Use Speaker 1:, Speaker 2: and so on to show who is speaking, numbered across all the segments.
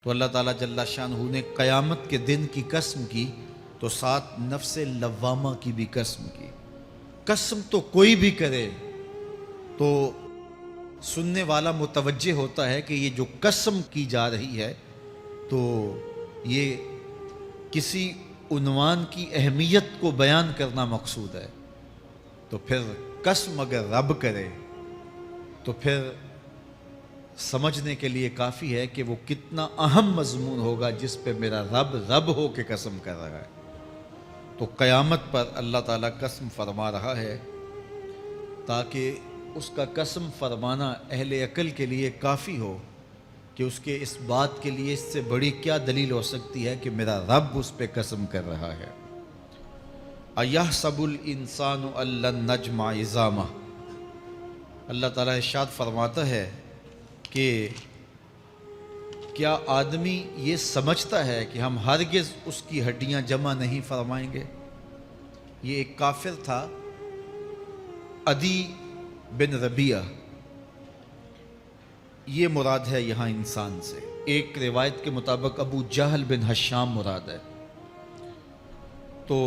Speaker 1: تو اللہ تعالیٰ جل شانہ نے قیامت کے دن کی قسم کی تو ساتھ نفس لوامہ کی بھی قسم کی۔ قسم تو کوئی بھی کرے تو سننے والا متوجہ ہوتا ہے کہ یہ جو قسم کی جا رہی ہے تو یہ کسی عنوان کی اہمیت کو بیان کرنا مقصود ہے، تو پھر قسم اگر رب کرے تو پھر سمجھنے کے لیے کافی ہے کہ وہ کتنا اہم مضمون ہوگا جس پہ میرا رب رب ہو کے قسم کر رہا ہے۔ تو قیامت پر اللہ تعالیٰ قسم فرما رہا ہے تاکہ اس کا قسم فرمانا اہل عقل کے لیے کافی ہو کہ اس کے اس بات کے لیے اس سے بڑی کیا دلیل ہو سکتی ہے کہ میرا رب اس پہ قسم کر رہا ہے۔ اَيَحْسَبُ الْإِنسَانُ أَن لَّن نَّجْمَعَ عِظَامَهُ، اللہ تعالیٰ ارشاد فرماتا ہے کہ کیا آدمی یہ سمجھتا ہے کہ ہم ہرگز اس کی ہڈیاں جمع نہیں فرمائیں گے؟ یہ ایک کافر تھا، عدی بن ربیعہ، یہ مراد ہے یہاں انسان سے۔ ایک روایت کے مطابق ابو جہل بن ہشام مراد ہے۔ تو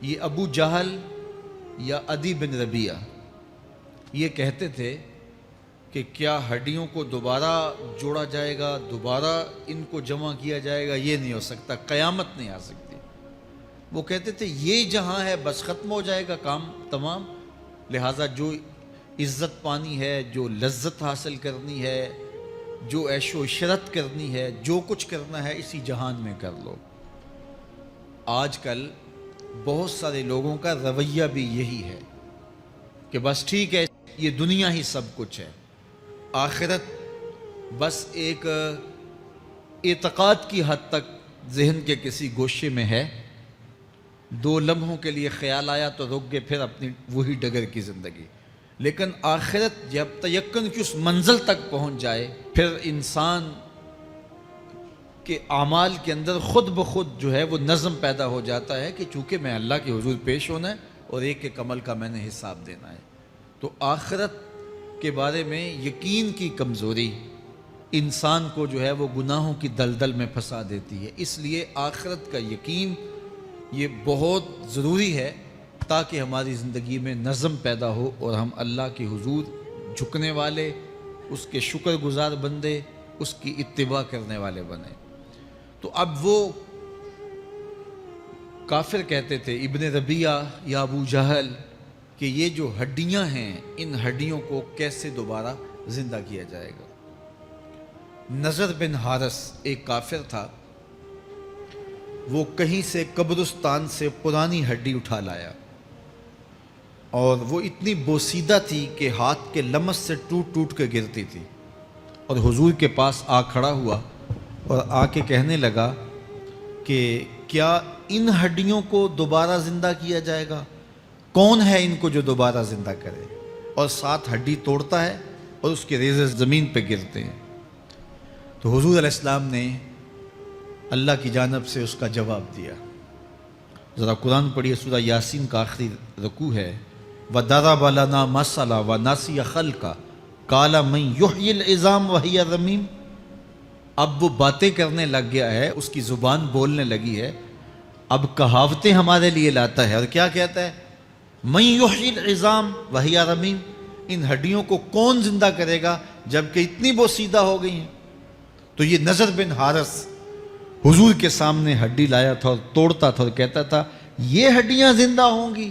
Speaker 1: یہ ابو جہل یا عدی بن ربیعہ یہ کہتے تھے کہ کیا ہڈیوں کو دوبارہ جوڑا جائے گا، دوبارہ ان کو جمع کیا جائے گا؟ یہ نہیں ہو سکتا، قیامت نہیں آ سکتی۔ وہ کہتے تھے یہ جہاں ہے بس ختم ہو جائے گا کام تمام، لہٰذا جو عزت پانی ہے، جو لذت حاصل کرنی ہے، جو عیش و عشرت کرنی ہے، جو کچھ کرنا ہے اسی جہان میں کر لو۔ آج کل بہت سارے لوگوں کا رویہ بھی یہی ہے کہ بس ٹھیک ہے یہ دنیا ہی سب کچھ ہے، آخرت بس ایک اعتقاد کی حد تک ذہن کے کسی گوشے میں ہے، 2 لمحوں کے لیے خیال آیا تو رک گئے، پھر اپنی وہی ڈگر کی زندگی۔ لیکن آخرت جب تیقن کی اس منزل تک پہنچ جائے پھر انسان کے اعمال کے اندر خود بخود جو ہے وہ نظم پیدا ہو جاتا ہے کہ چونکہ میں اللہ کے حضور پیش ہونا ہے اور ایک ایک عمل کا میں نے حساب دینا ہے۔ تو آخرت کے بارے میں یقین کی کمزوری انسان کو جو ہے وہ گناہوں کی دلدل میں پھنسا دیتی ہے، اس لیے آخرت کا یقین یہ بہت ضروری ہے تاکہ ہماری زندگی میں نظم پیدا ہو اور ہم اللہ کے حضور جھکنے والے، اس کے شکر گزار بندے، اس کی اتباع کرنے والے بنیں۔ تو اب وہ کافر کہتے تھے ابن ربیعہ یا ابو جہل کہ یہ جو ہڈیاں ہیں ان ہڈیوں کو کیسے دوبارہ زندہ کیا جائے گا۔ نضر بن حارث ایک کافر تھا، وہ کہیں سے قبرستان سے پرانی ہڈی اٹھا لایا اور وہ اتنی بوسیدہ تھی کہ ہاتھ کے لمس سے ٹوٹ ٹوٹ کے گرتی تھی، اور حضور کے پاس آ کھڑا ہوا اور آ کے کہنے لگا کہ کیا ان ہڈیوں کو دوبارہ زندہ کیا جائے گا؟ کون ہے ان کو جو دوبارہ زندہ کرے؟ اور ساتھ ہڈی توڑتا ہے اور اس کے ریزے زمین پہ گرتے ہیں۔ تو حضور علیہ السلام نے اللہ کی جانب سے اس کا جواب دیا۔ ذرا قرآن پڑھیے، سورہ یاسین کا آخری رکوع ہے، وَضَرَبَ لَنَا مَثَلًا وَنَسِیَ خَلْقَهُ قَالَ مَن يُحْیِی الْعِظَامَ وَهِیَ رَمِیمٌ۔ اب وہ باتیں کرنے لگ گیا ہے، اس کی زبان بولنے لگی ہے، اب کہاوتیں ہمارے لیے لاتا ہے، اور کیا کہتا ہے؟ مَن يُحْیِی الْعِظَامَ وَهِیَ رَمِیمٌ، ان ہڈیوں کو کون زندہ کرے گا جبکہ اتنی بوسیدہ ہو گئی ہیں؟ تو یہ نضر بن حارث حضور کے سامنے ہڈی لایا تھا اور توڑتا تھا اور کہتا تھا یہ ہڈیاں زندہ ہوں گی،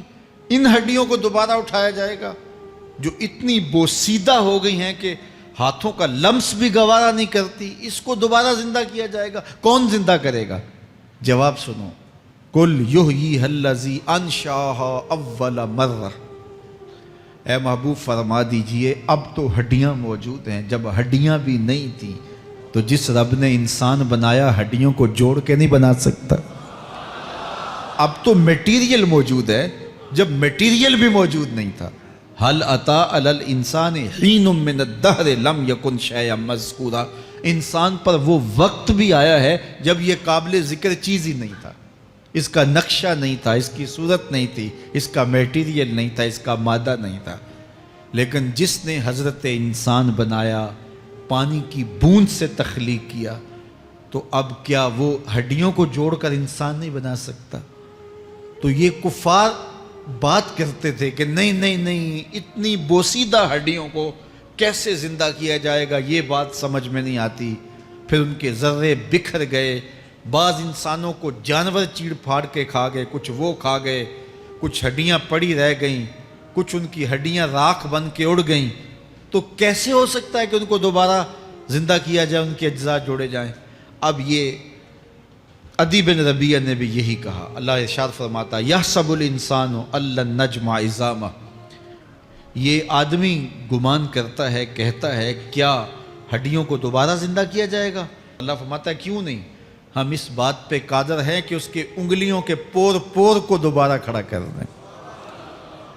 Speaker 1: ان ہڈیوں کو دوبارہ اٹھایا جائے گا جو اتنی بوسیدہ ہو گئی ہیں کہ ہاتھوں کا لمس بھی گوارا نہیں کرتی، اس کو دوبارہ زندہ کیا جائے گا؟ کون زندہ کرے گا؟ جواب سنو، قُلْ يُحْيِيهَا الَّذِي أَنشَأَهَا أَوَّلَ مَرَّةٍ، اے محبوب فرما دیجئے اب تو ہڈیاں موجود ہیں، جب ہڈیاں بھی نہیں تھیں تو جس رب نے انسان بنایا ہڈیوں کو جوڑ کے نہیں بنا سکتا۔ اب تو میٹیریل موجود ہے، جب میٹیریل بھی موجود نہیں تھا۔ هل أتى على الإنسان حين من الدهر لم يكن شيئا مذكورا، انسان پر وہ وقت بھی آیا ہے جب یہ قابل ذکر چیز ہی نہیں تھا، اس کا نقشہ نہیں تھا، اس کی صورت نہیں تھی، اس کا میٹیریل نہیں تھا، اس کا مادہ نہیں تھا، لیکن جس نے حضرت انسان بنایا پانی کی بوند سے تخلیق کیا، تو اب کیا وہ ہڈیوں کو جوڑ کر انسان نہیں بنا سکتا؟ تو یہ کفار بات کرتے تھے کہ نہیں نہیں نہیں، اتنی بوسیدہ ہڈیوں کو کیسے زندہ کیا جائے گا، یہ بات سمجھ میں نہیں آتی۔ پھر ان کے ذرے بکھر گئے، بعض انسانوں کو جانور چیڑ پھاڑ کے کھا گئے، کچھ وہ کھا گئے، کچھ ہڈیاں پڑی رہ گئیں، کچھ ان کی ہڈیاں راکھ بن کے اڑ گئیں۔ تو کیسے ہو سکتا ہے کہ ان کو دوبارہ زندہ کیا جائے، ان کے اجزاء جوڑے جائیں؟ اب یہ عدی بن ربیعہ نے بھی یہی کہا۔ اللہ ارشاد فرماتا یحسب الانسان ان لن نجمع عظامہ، یہ آدمی گمان کرتا ہے، کہتا ہے کیا ہڈیوں کو دوبارہ زندہ کیا جائے گا؟ اللہ فرماتا ہے کیوں نہیں، ہم اس بات پہ قادر ہیں کہ اس کے انگلیوں کے پور پور کو دوبارہ کھڑا کر دیں،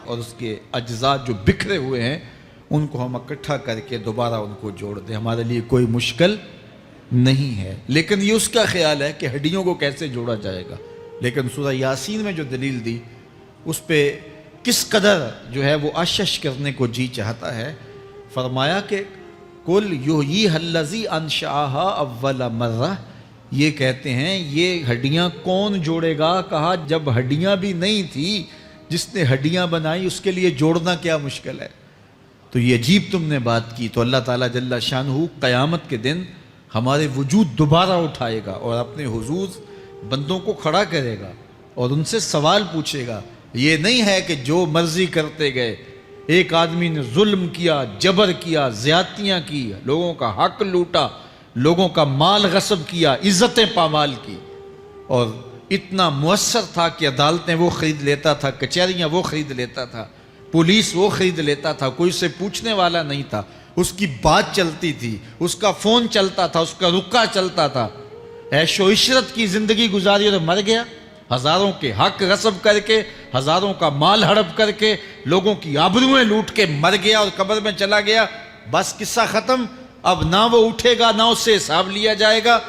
Speaker 1: اور اس کے اجزاء جو بکھرے ہوئے ہیں ان کو ہم اکٹھا کر کے دوبارہ ان کو جوڑ دیں، ہمارے لیے کوئی مشکل نہیں ہے۔ لیکن یہ اس کا خیال ہے کہ ہڈیوں کو کیسے جوڑا جائے گا، لیکن سورہ یاسین میں جو دلیل دی اس پہ کس قدر جو ہے وہ اشش کرنے کو جی چاہتا ہے۔ فرمایا کہ قل یحییھا الذی انشأھا اول مرہ، یہ کہتے ہیں یہ ہڈیاں کون جوڑے گا؟ کہا جب ہڈیاں بھی نہیں تھی، جس نے ہڈیاں بنائی اس کے لیے جوڑنا کیا مشکل ہے؟ تو یہ عجیب تم نے بات کی۔ تو اللہ تعالیٰ جل شانہ قیامت کے دن ہمارے وجود دوبارہ اٹھائے گا اور اپنے حضور بندوں کو کھڑا کرے گا اور ان سے سوال پوچھے گا۔ یہ نہیں ہے کہ جو مرضی کرتے گئے، ایک آدمی نے ظلم کیا، جبر کیا، زیادتیاں کی، لوگوں کا حق لوٹا، لوگوں کا مال غصب کیا، عزتیں پامال کی، اور اتنا مؤثر تھا کہ عدالتیں وہ خرید لیتا تھا، کچہریاں وہ خرید لیتا تھا، پولیس وہ خرید لیتا تھا، کوئی سے پوچھنے والا نہیں تھا، اس کی بات چلتی تھی، اس کا فون چلتا تھا، اس کا رکا چلتا تھا، عیش و عشرت کی زندگی گزاری اور مر گیا، ہزاروں کے حق غصب کر کے، ہزاروں کا مال ہڑپ کر کے، لوگوں کی آبروئیں لوٹ کے مر گیا اور قبر میں چلا گیا، بس قصہ ختم۔ اب نہ وہ اٹھے گا نہ اس سے حساب لیا جائے گا،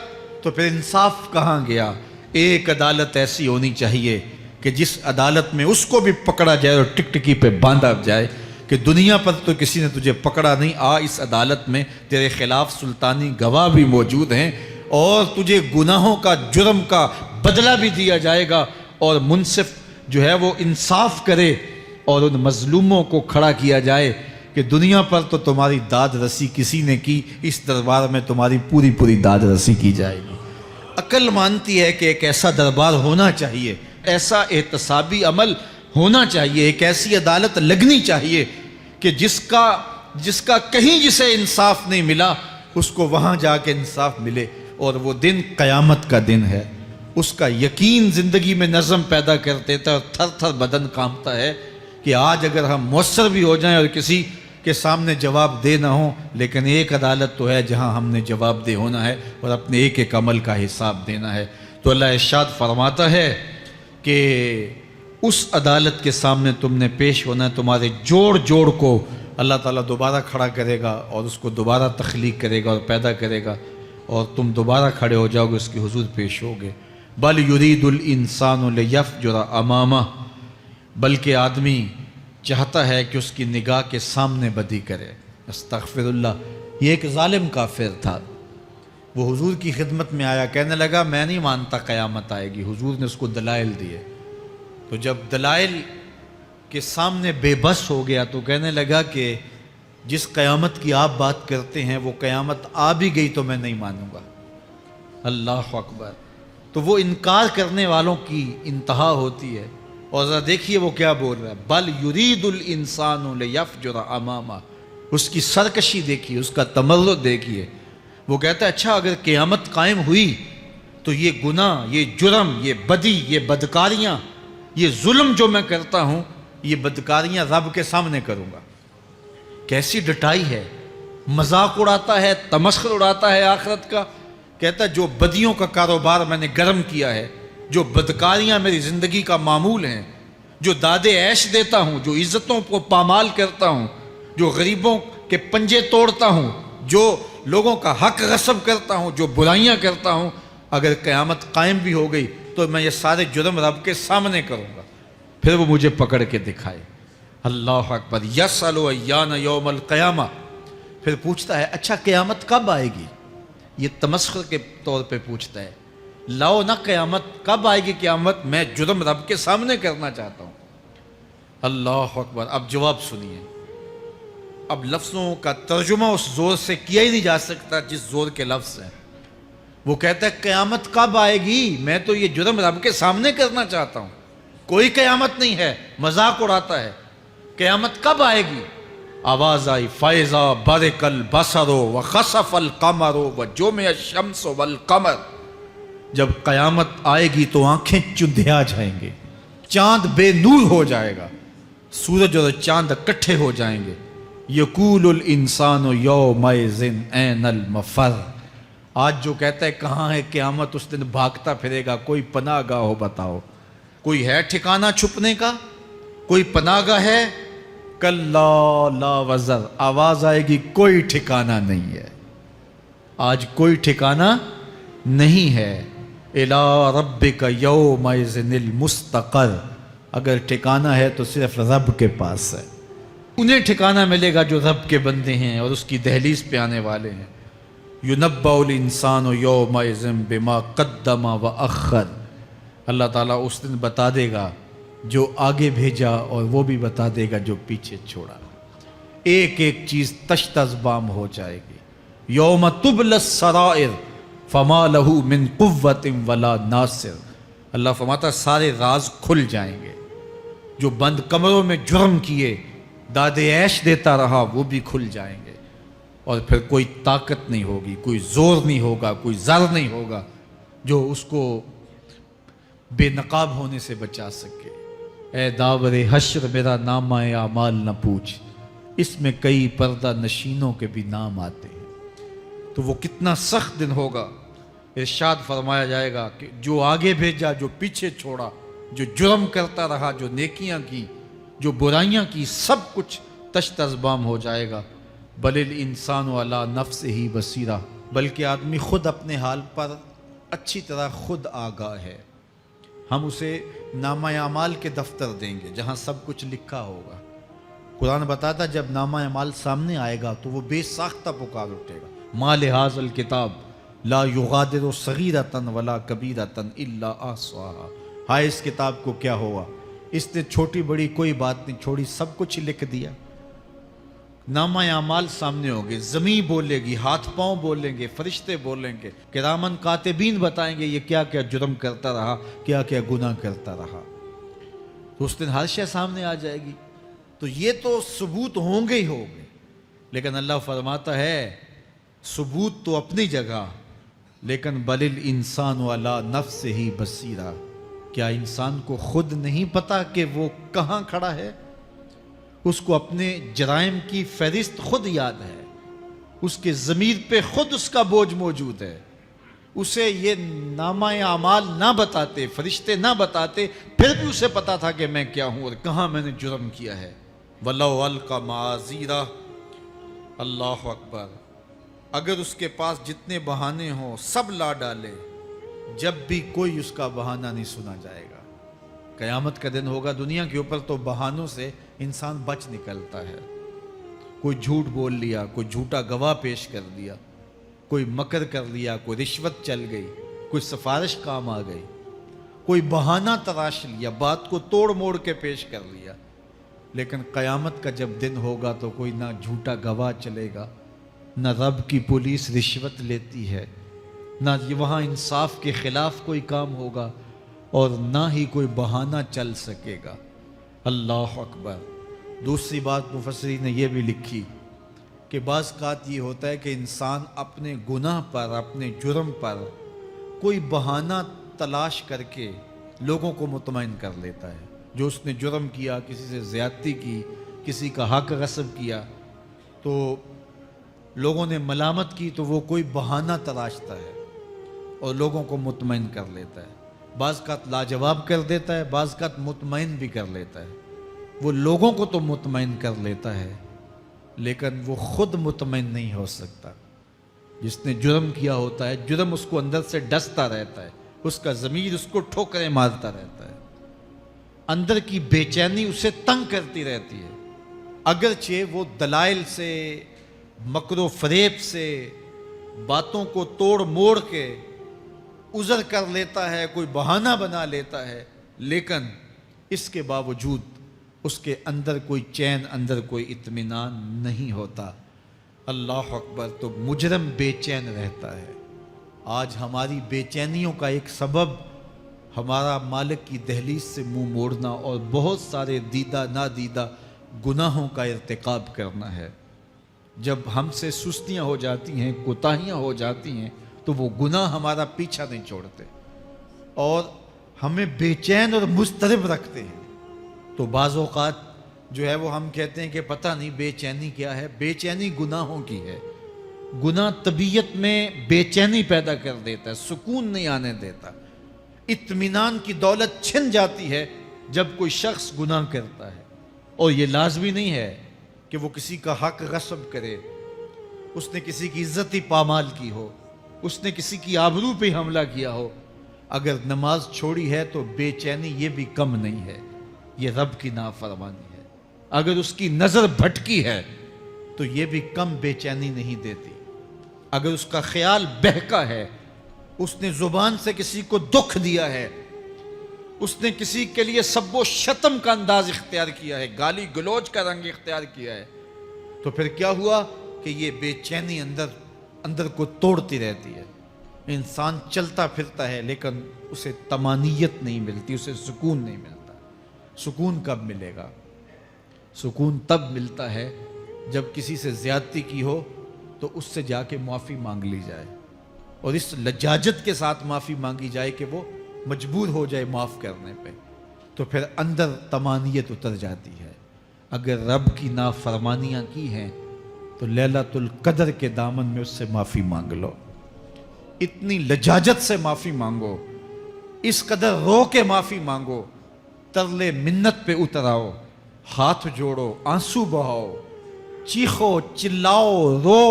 Speaker 1: تو پھر انصاف کہاں گیا؟ ایک عدالت ایسی ہونی چاہیے کہ جس عدالت میں اس کو بھی پکڑا جائے اور ٹکٹکی پہ باندھا جائے کہ دنیا پر تو کسی نے تجھے پکڑا نہیں، آ اس عدالت میں تیرے خلاف سلطانی گواہ بھی موجود ہیں اور تجھے گناہوں کا، جرم کا بدلہ بھی دیا جائے گا، اور منصف جو ہے وہ انصاف کرے اور ان مظلوموں کو کھڑا کیا جائے کہ دنیا پر تو تمہاری داد رسی کسی نے کی، اس دربار میں تمہاری پوری پوری داد رسی کی جائے گی۔ عقل مانتی ہے کہ ایک ایسا دربار ہونا چاہیے، ایسا احتسابی عمل ہونا چاہیے، ایک ایسی عدالت لگنی چاہیے کہ جس کا کہیں جسے انصاف نہیں ملا اس کو وہاں جا کے انصاف ملے، اور وہ دن قیامت کا دن ہے۔ اس کا یقین زندگی میں نظم پیدا کر دیتا ہے اور تھر تھر بدن کانپتا ہے کہ آج اگر ہم مؤثر بھی ہو جائیں اور کسی کے سامنے جواب دہ نہ ہوں، لیکن ایک عدالت تو ہے جہاں ہم نے جواب دہ ہونا ہے اور اپنے ایک ایک عمل کا حساب دینا ہے۔ تو اللہ ارشاد فرماتا ہے کہ اس عدالت کے سامنے تم نے پیش ہونا ہے، تمہارے جوڑ جوڑ کو اللہ تعالیٰ دوبارہ کھڑا کرے گا اور اس کو دوبارہ تخلیق کرے گا اور پیدا کرے گا، اور تم دوبارہ کھڑے ہو جاؤ گے، اس کے حضور پیش ہوگے۔ بل یرید الانسان لیفجر امامہ، بلکہ آدمی چاہتا ہے کہ اس کی نگاہ کے سامنے بدی کرے۔ استغفر اللہ۔ یہ ایک ظالم کافر تھا، وہ حضور کی خدمت میں آیا، کہنے لگا میں نہیں مانتا قیامت آئے گی۔ حضور نے اس کو دلائل دیے، تو جب دلائل کے سامنے بے بس ہو گیا تو کہنے لگا کہ جس قیامت کی آپ بات کرتے ہیں وہ قیامت آ بھی گئی تو میں نہیں مانوں گا۔ اللہ اکبر۔ تو وہ انکار کرنے والوں کی انتہا ہوتی ہے، اور ذرا دیکھیے وہ کیا بول رہا ہے، بل یرید الانسان لیفجر امامہ۔ اس کی سرکشی دیکھیے، اس کا تمرد دیکھیے۔ وہ کہتا ہے اچھا اگر قیامت قائم ہوئی تو یہ گناہ، یہ جرم، یہ بدی، یہ بدکاریاں، یہ ظلم جو میں کرتا ہوں، یہ بدکاریاں رب کے سامنے کروں گا۔ کیسی ڈٹائی ہے، مذاق اڑاتا ہے، تمسخر اڑاتا ہے آخرت کا۔ کہتا ہے جو بدیوں کا کاروبار میں نے گرم کیا ہے، جو بدکاریاں میری زندگی کا معمول ہیں، جو دادے عیش دیتا ہوں، جو عزتوں کو پامال کرتا ہوں، جو غریبوں کے پنجے توڑتا ہوں، جو لوگوں کا حق غصب کرتا ہوں، جو برائیاں کرتا ہوں، اگر قیامت قائم بھی ہو گئی تو میں یہ سارے جرم رب کے سامنے کروں گا، پھر وہ مجھے پکڑ کے دکھائے۔ اللہ اکبر۔ یسأل ایان یوم القیامہ، پھر پوچھتا ہے اچھا قیامت کب آئے گی؟ یہ تمسخر کے طور پہ پوچھتا ہے، لاؤ نہ قیامت کب آئے گی قیامت، میں جرم رب کے سامنے کرنا چاہتا ہوں۔ اللہ اکبر۔ اب جواب سنیے، اب لفظوں کا ترجمہ اس زور سے کیا ہی نہیں جا سکتا جس زور کے لفظ ہیں۔ وہ کہتا ہے قیامت کب آئے گی، میں تو یہ جرم رب کے سامنے کرنا چاہتا ہوں، کوئی قیامت نہیں ہے، مذاق اڑاتا ہے، قیامت کب آئے گی؟ آواز آئی فَإِذَا بَرِقَ الْبَصَرُ وَخَسَفَ الْقَمَرُ وَجُمِعَ الشَّمْسُ وَالْقَمَرُ، جب قیامت آئے گی تو آنکھیں چندھیا جائیں گے، چاند بے نور ہو جائے گا، سورج اور چاند اکٹھے ہو جائیں گے۔ یقول الانسان یومئذ این المفر، آج جو کہتا ہے کہاں ہے قیامت، اس دن بھاگتا پھرے گا، کوئی پناہ گاہ ہو بتاؤ، کوئی ہے ٹھکانہ چھپنے کا، کوئی پناہ گاہ ہے؟ کلا لا وزر، آواز آئے گی کوئی ٹھکانہ نہیں ہے، آج کوئی ٹھکانہ نہیں ہے۔ الی ربک یومئذ المستقر، اگر ٹھکانہ ہے تو صرف رب کے پاس ہے، انہیں ٹھکانہ ملے گا جو رب کے بندے ہیں اور اس کی دہلیز پہ آنے والے ہیں۔ یُنَبَّأُ الْإِنسَانُ یومئذ بما قدم وأخر، اللہ تعالیٰ اس دن بتا دے گا جو آگے بھیجا اور وہ بھی بتا دے گا جو پیچھے چھوڑا، ایک ایک چیز تشت ازبام ہو جائے گی۔ یوم تبلی السرائر فما لہ من قوت ولا ناصر، اللہ فرماتا سارے راز کھل جائیں گے، جو بند کمروں میں جرم کیے داد عیش دیتا رہا وہ بھی کھل جائیں گے، اور پھر کوئی طاقت نہیں ہوگی، کوئی زور نہیں ہوگا، کوئی زر نہیں ہوگا جو اس کو بے نقاب ہونے سے بچا سکے۔ اے داور حشر میرا نامہ اعمال نہ پوچھ، اس میں کئی پردہ نشینوں کے بھی نام آتے ہیں۔ تو وہ کتنا سخت دن ہوگا، ارشاد فرمایا جائے گا کہ جو آگے بھیجا، جو پیچھے چھوڑا، جو جرم کرتا رہا، جو نیکیاں کی، جو برائیاں کی، سب کچھ تشت ازبام ہو جائے گا۔ بل الانسان علی نفسہ بصیرہ، بلکہ آدمی خود اپنے حال پر اچھی طرح خود آگاہ ہے۔ ہم اسے نامہ اعمال کے دفتر دیں گے جہاں سب کچھ لکھا ہوگا۔ قرآن بتاتا جب نامہ اعمال سامنے آئے گا تو وہ بے ساختہ پکار اٹھے گا، ما لہذا الکتاب لا یغادر صغیرۃ ولا کبیرۃ الا احصاها، ہائے اس کتاب کو کیا ہوا، اس نے چھوٹی بڑی کوئی بات نہیں چھوڑی، سب کچھ لکھ دیا۔ نامہ اعمال سامنے ہوگے، زمین بولے گی، ہاتھ پاؤں بولیں گے، فرشتے بولیں گے، کرامن کاتبین بتائیں گے یہ کیا کیا جرم کرتا رہا، کیا کیا گناہ کرتا رہا۔ تو اس دن ہر شے سامنے آ جائے گی، تو یہ تو ثبوت ہوں گے ہی ہوں گے، لیکن اللہ فرماتا ہے ثبوت تو اپنی جگہ، لیکن بل الانسان علی نفسہ بصیرہ، کیا انسان کو خود نہیں پتا کہ وہ کہاں کھڑا ہے؟ اس کو اپنے جرائم کی فہرست خود یاد ہے، اس کے ضمیر پہ خود اس کا بوجھ موجود ہے، اسے یہ نامہ اعمال نہ بتاتے، فرشتے نہ بتاتے، پھر بھی اسے پتا تھا کہ میں کیا ہوں اور کہاں میں نے جرم کیا ہے۔ وَلَوْ أَلْقَى مَعَاذِيرَهُ، اللہ اکبر، اگر اس کے پاس جتنے بہانے ہوں سب لا ڈالے، جب بھی کوئی اس کا بہانہ نہیں سنا جائے گا۔ قیامت کا دن ہوگا، دنیا کے اوپر تو بہانوں سے انسان بچ نکلتا ہے، کوئی جھوٹ بول لیا، کوئی جھوٹا گواہ پیش کر دیا، کوئی مکر کر لیا، کوئی رشوت چل گئی، کوئی سفارش کام آ گئی، کوئی بہانہ تراش لیا، بات کو توڑ موڑ کے پیش کر لیا۔ لیکن قیامت کا جب دن ہوگا تو کوئی نہ جھوٹا گواہ چلے گا، نہ رب کی پولیس رشوت لیتی ہے، نہ وہاں انصاف کے خلاف کوئی کام ہوگا، اور نہ ہی کوئی بہانہ چل سکے گا۔ اللہ اکبر۔ دوسری بات مفسرین نے یہ بھی لکھی کہ بعض اوقات یہ ہوتا ہے کہ انسان اپنے گناہ پر، اپنے جرم پر کوئی بہانہ تلاش کر کے لوگوں کو مطمئن کر لیتا ہے۔ جو اس نے جرم کیا، کسی سے زیادتی کی، کسی کا حق غصب کیا، تو لوگوں نے ملامت کی تو وہ کوئی بہانہ تلاشتا ہے اور لوگوں کو مطمئن کر لیتا ہے۔ بعض اوقات لاجواب کر دیتا ہے، بعض اوقات مطمئن بھی کر لیتا ہے۔ وہ لوگوں کو تو مطمئن کر لیتا ہے لیکن وہ خود مطمئن نہیں ہو سکتا۔ جس نے جرم کیا ہوتا ہے، جرم اس کو اندر سے ڈستا رہتا ہے، اس کا ضمیر اس کو ٹھوکریں مارتا رہتا ہے، اندر کی بے چینی اسے تنگ کرتی رہتی ہے، اگرچہ وہ دلائل سے، مکر و فریب سے باتوں کو توڑ موڑ کے عذر کر لیتا ہے، کوئی بہانہ بنا لیتا ہے، لیکن اس کے باوجود اس کے اندر کوئی چین، اندر کوئی اطمینان نہیں ہوتا۔ اللہ اکبر! تو مجرم بے چین رہتا ہے۔ آج ہماری بے چینیوں کا ایک سبب ہمارا مالک کی دہلیز سے منہ موڑنا اور بہت سارے دیدہ نادیدہ گناہوں کا ارتکاب کرنا ہے۔ جب ہم سے سستیاں ہو جاتی ہیں، کوتاہیاں ہو جاتی ہیں، تو وہ گناہ ہمارا پیچھا نہیں چھوڑتے اور ہمیں بے چین اور مضطرب رکھتے ہیں۔ تو بعض اوقات جو ہے وہ ہم کہتے ہیں کہ پتہ نہیں بے چینی کیا ہے۔ بے چینی گناہوں کی ہے۔ گناہ طبیعت میں بے چینی پیدا کر دیتا ہے، سکون نہیں آنے دیتا۔ اطمینان کی دولت چھن جاتی ہے جب کوئی شخص گناہ کرتا ہے، اور یہ لازمی نہیں ہے کہ وہ کسی کا حق غصب کرے، اس نے کسی کی عزت ہی پامال کی ہو، اس نے کسی کی آبرو پہ حملہ کیا ہو۔ اگر نماز چھوڑی ہے تو بے چینی یہ بھی کم نہیں ہے، یہ رب کی نافرمانی ہے۔ اگر اس کی نظر بھٹکی ہے تو یہ بھی کم بے چینی نہیں دیتی۔ اگر اس کا خیال بہکا ہے، اس نے زبان سے کسی کو دکھ دیا ہے، اس نے کسی کے لیے سب و شتم کا انداز اختیار کیا ہے، گالی گلوچ کا رنگ اختیار کیا ہے، تو پھر کیا ہوا کہ یہ بے چینی اندر کو توڑتی رہتی ہے۔ انسان چلتا پھرتا ہے لیکن اسے طمانیت نہیں ملتی، اسے سکون نہیں ملتا۔ سکون کب ملے گا؟ سکون تب ملتا ہے جب کسی سے زیادتی کی ہو تو اس سے جا کے معافی مانگ لی جائے، اور اس لجاجت کے ساتھ معافی مانگی جائے کہ وہ مجبور ہو جائے معاف کرنے پہ، تو پھر اندر طمانیت اتر جاتی ہے۔ اگر رب کی نافرمانیاں کی ہیں تو لیلۃ القدر کے دامن میں اس سے معافی مانگ لو، اتنی لجاجت سے معافی مانگو، اس قدر رو کے معافی مانگو، ترلے منت پہ اتر آؤ، ہاتھ جوڑو، آنسو بہاؤ، چیخو، چلاؤ، رو،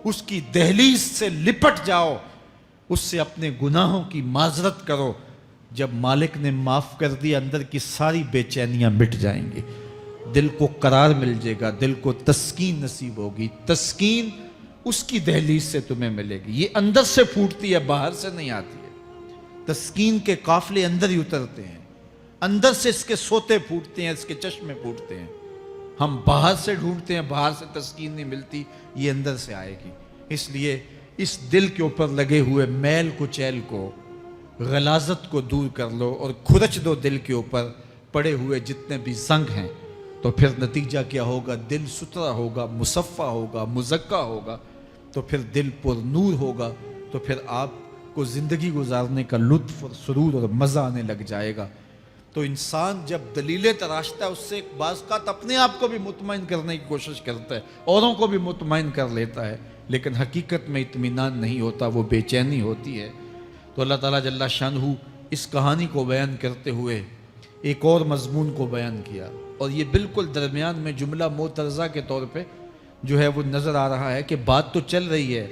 Speaker 1: اس کی دہلیز سے لپٹ جاؤ، اس سے اپنے گناہوں کی معذرت کرو۔ جب مالک نے معاف کر دیا، اندر کی ساری بے چینیاں مٹ جائیں گی، دل کو قرار مل جائے گا، دل کو تسکین نصیب ہوگی۔ تسکین اس کی دہلیز سے تمہیں ملے گی، یہ اندر سے پھوٹتی ہے، باہر سے نہیں آتی ہے۔ تسکین کے قافلے اندر ہی اترتے ہیں، اندر سے اس کے سوتے پھوٹتے ہیں، اس کے چشمے پھوٹتے ہیں۔ ہم باہر سے ڈھونڈتے ہیں، باہر سے تسکین نہیں ملتی، یہ اندر سے آئے گی۔ اس لیے اس دل کے اوپر لگے ہوئے میل کچیل کو، غلاظت کو دور کر لو اور کھرچ دو دل کے اوپر پڑے ہوئے جتنے بھی زنگ ہیں، تو پھر نتیجہ کیا ہوگا؟ دل ستھرا ہوگا، مصفا ہوگا، مزکا ہوگا، تو پھر دل پر نور ہوگا، تو پھر آپ کو زندگی گزارنے کا لطف اور سرور اور مزہ آنے لگ جائے گا۔ تو انسان جب دلیلیں تراشتا ہے، اس سے بعض اوقات اپنے آپ کو بھی مطمئن کرنے کی کوشش کرتا ہے، اوروں کو بھی مطمئن کر لیتا ہے، لیکن حقیقت میں اطمینان نہیں ہوتا، وہ بے چینی ہوتی ہے۔ تو اللہ تعالیٰ جل شانہ اس کہانی کو بیان کرتے ہوئے ایک اور مضمون کو بیان کیا، اور یہ بالکل درمیان میں جملہ معترضہ کے طور پہ جو ہے وہ نظر آ رہا ہے کہ بات تو چل رہی ہے،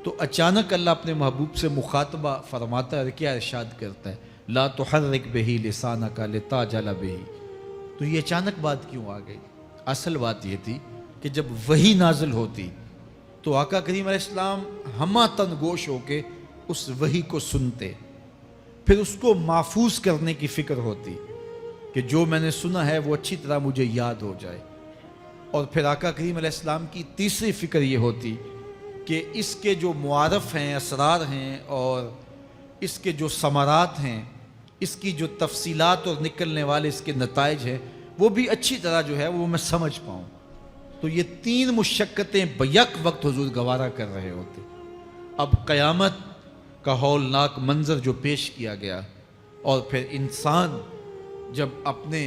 Speaker 1: تو اچانک اللہ اپنے محبوب سے مخاطبہ فرماتا ہے اور کیا ارشاد کرتا ہے؟ لا تحرک بہ لسانک لتعجل بہ۔ تو یہ اچانک بات کیوں آ گئی؟ اصل بات یہ تھی کہ جب وحی نازل ہوتی تو آقا کریم علیہ السلام ہمہ تن گوش ہو کے اس وحی کو سنتے، پھر اس کو محفوظ کرنے کی فکر ہوتی کہ جو میں نے سنا ہے وہ اچھی طرح مجھے یاد ہو جائے، اور پھر آقا کریم علیہ السلام کی تیسری فکر یہ ہوتی کہ اس کے جو معارف ہیں، اسرار ہیں، اور اس کے جو ثمرات ہیں، اس کی جو تفصیلات اور نکلنے والے اس کے نتائج ہیں، وہ بھی اچھی طرح جو ہے وہ میں سمجھ پاؤں۔ تو یہ تین مشقتیں بیک وقت حضور گوارا کر رہے ہوتے۔ اب قیامت کا ہولناک منظر جو پیش کیا گیا، اور پھر انسان جب اپنے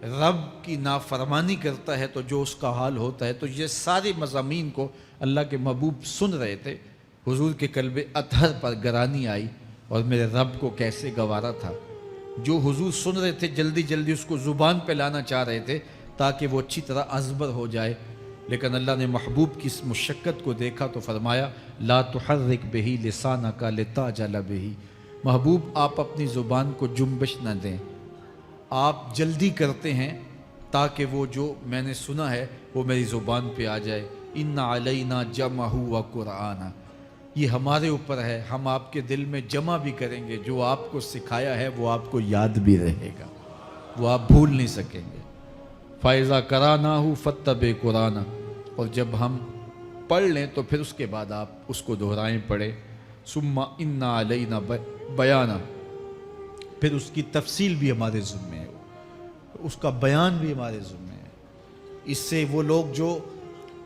Speaker 1: رب کی نافرمانی کرتا ہے تو جو اس کا حال ہوتا ہے، تو یہ سارے مضامین کو اللہ کے محبوب سن رہے تھے۔ حضور کے قلب اطہر پر گرانی آئی، اور میرے رب کو کیسے گوارا تھا۔ جو حضور سن رہے تھے جلدی جلدی اس کو زبان پہ لانا چاہ رہے تھے تاکہ وہ اچھی طرح ازبر ہو جائے، لیکن اللہ نے محبوب کی اس مشقت کو دیکھا تو فرمایا لا تحرک بہ لسانک لتعجل بہ۔ محبوب آپ اپنی زبان کو جنبش نہ دیں، آپ جلدی کرتے ہیں تاکہ وہ جو میں نے سنا ہے وہ میری زبان پہ آ جائے، ان علینا جمعہ و قرآن، یہ ہمارے اوپر ہے، ہم آپ کے دل میں جمع بھی کریں گے، جو آپ کو سکھایا ہے وہ آپ کو یاد بھی رہے گا، وہ آپ بھول نہیں سکیں گے۔ فَإِذَا قَرَأْنَاهُ فَاتَّبِعْ قُرْآنَ، اور جب ہم پڑھ لیں تو پھر اس کے بعد آپ اس کو دہرائیں پڑھیں۔ ثُمَّ إِنَّ عَلَيْنَا بَيَانًا، پھر اس کی تفصیل بھی ہمارے ذمہ ہے، اس کا بیان بھی ہمارے ذمہ ہے۔ اس سے وہ لوگ جو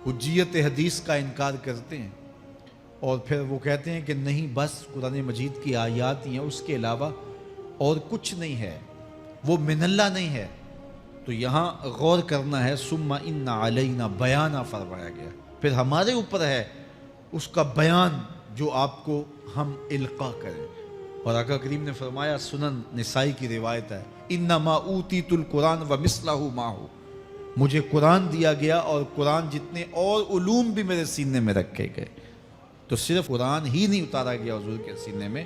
Speaker 1: حجیت حدیث کا انکار کرتے ہیں اور پھر وہ کہتے ہیں کہ نہیں بس قرآن مجید کی آیات ہی ہیں، اس کے علاوہ اور کچھ نہیں ہے، وہ من اللہ نہیں ہے، تو یہاں غور کرنا ہے۔ ثم ان علینا بیانہ فرمایا گیا، پھر ہمارے اوپر ہے اس کا بیان جو آپ کو ہم القاء کریں۔ اور آقا کریم نے فرمایا، سنن نسائی کی روایت ہے، انما اوتیت القرآن ومثلہ معہ، مجھے قرآن دیا گیا اور قرآن جتنے اور علوم بھی میرے سینے میں رکھے گئے۔ تو صرف قرآن ہی نہیں اتارا گیا حضور کے سینے میں،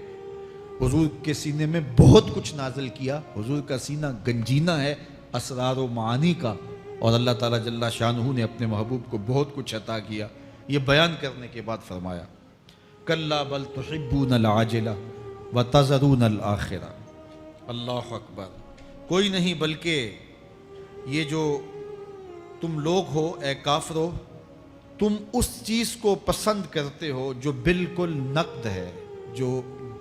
Speaker 1: حضور کے سینے میں بہت کچھ نازل کیا۔ حضور کا سینہ گنجینہ ہے اسرار و معانی کا، اور اللہ تعالیٰ جل شانہ نے اپنے محبوب کو بہت کچھ عطا کیا۔ یہ بیان کرنے کے بعد فرمایا، کلا بل تحبون العاجلہ وتذرون الآخرہ۔ اللہ اکبر، کوئی نہیں بلکہ یہ جو تم لوگ ہو اے کافرو، تم اس چیز کو پسند کرتے ہو جو بالکل نقد ہے، جو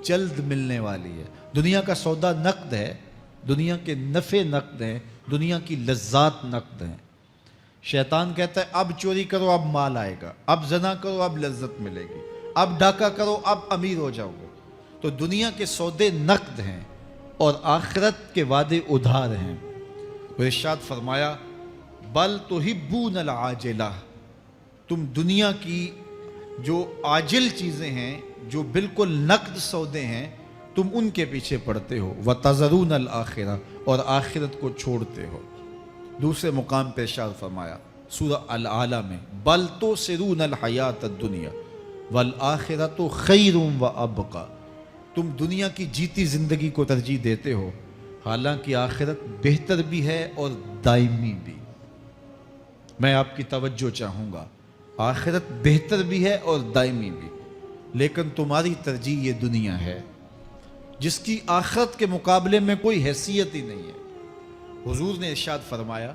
Speaker 1: جلد ملنے والی ہے۔ دنیا کا سودا نقد ہے، دنیا کے نفع نقد ہیں، دنیا کی لذات نقد ہیں۔ شیطان کہتا ہے اب چوری کرو اب مال آئے گا، اب زنا کرو اب لذت ملے گی، اب ڈاکہ کرو اب امیر ہو جاؤ گے۔ تو دنیا کے سودے نقد ہیں اور آخرت کے وعدے ادھار ہیں۔ اور ارشاد فرمایا، بل تحبون العاجلہ، تم دنیا کی جو عاجل چیزیں ہیں، جو بالکل نقد سودے ہیں، تم ان کے پیچھے پڑتے ہو، وتذرون الآخرہ، اور آخرت کو چھوڑتے ہو۔ دوسرے مقام پہ ارشاد فرمایا سورہ الاعلیٰ میں، بل تؤثرون الحیات الدنیا والآخرۃ خیر وابقیٰ، تم دنیا کی جیتی زندگی کو ترجیح دیتے ہو، حالانکہ آخرت بہتر بھی ہے اور دائمی بھی۔ میں آپ کی توجہ چاہوں گا، آخرت بہتر بھی ہے اور دائمی بھی، لیکن تمہاری ترجیح یہ دنیا ہے جس کی آخرت کے مقابلے میں کوئی حیثیت ہی نہیں ہے۔ حضور نے ارشاد فرمایا،